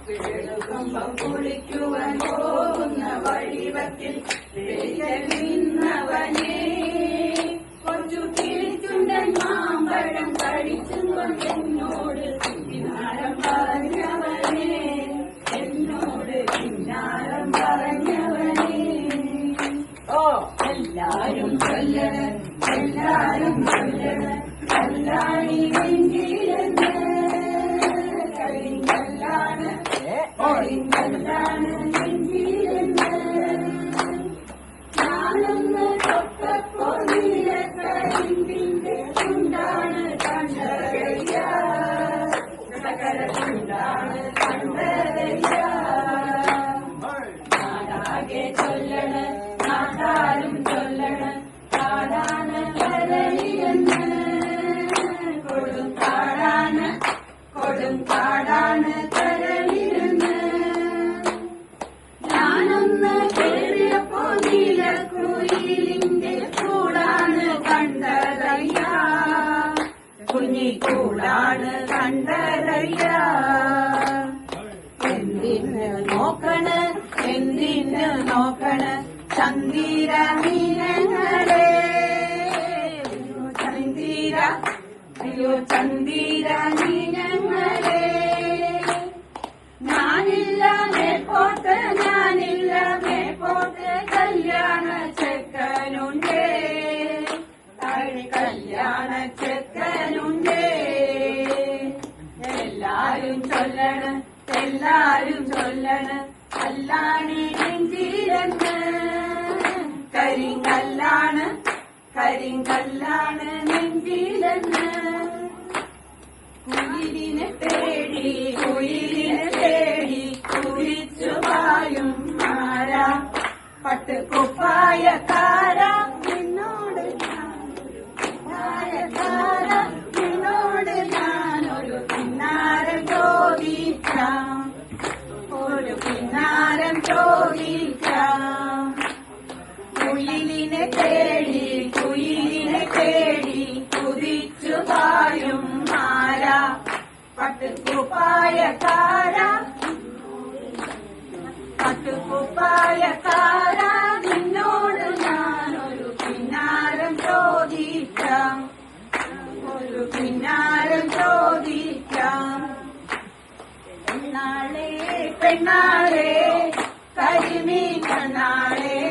കമ്പം കുളിക്കുവാൻ പോകുന്ന വഴിവത്തിൽ നിന്നവനെ കൊച്ചു കിളിച്ചുണ്ടൻ മാമ്പഴം കഴിച്ചും കൊണ്ടെന്നോട് കിന്നാരം പറഞ്ഞവനെ എന്നോട് കിന്നാരം പറഞ്ഞവനെ എല്ലാരും ചൊല്ലണം എല്ലാരും ചൊല്ലണം കല്ലാണി നെഞ്ചിലെന്ന് കരിങ്കല്ലാണ് കരിങ്കല്ലാണ് നെഞ്ചിലെന്ന് ഞാനൊന്ന് തൊട്ടപ്പോ നീലക്കരിമ്പിന്റെ ചുണ്ടാണ് കണ്ടതയ്യ സകല ചുണ്ടാണ് കണ്ടതയ്യ നാടാകെ ചൊല്ലണ നാട്ടാരും ചൊല്ലണ കാടാണ് കരളിയെന്ന് കൊടും കാടാണ് കരളിയെന്ന് ഞാനൊന്ന് കേറിയപ്പോ നീലക്കുയിലിന്റെ കൂടാണ് കണ്ടതയ്യ കുഞ്ഞിക്കൂടാണ് കണ്ടതയ്യ എന്തിന് നോക്കണ് ചന്ദിര മീനങ്ങളെ ചന്ദിര മീനങ്ങളെ ഞാനില്ല മേപ്പോട്ട് കല്യാണ ചെക്കനുണ്ടേ കല്യാണ ചെക്കനുണ്ടേ എല്ലാരും ചൊല്ലണ് കല്ലാണി നെഞ്ചിലെന്ന് കരിങ്കല്ലാണ് നെഞ്ചിലെന്ന് കുയിലിനെ തേടി കുതിച്ചു പായും ആരാ പട്ടുകുപ്പായക്കാര നിന്നോട് ഞാനൊരു കിന്നാരം ചോദിക്കാം കുയിലിനെ തേടി കുതിച്ചു പായും ആരാ പട്ടുകുപ്പായക്കാര നിന്നോട് ഞാനൊരു കിന്നാരം ചോദിക്കാം പെണ്ണാളെ കരിമീൻ കണ്ണാളെ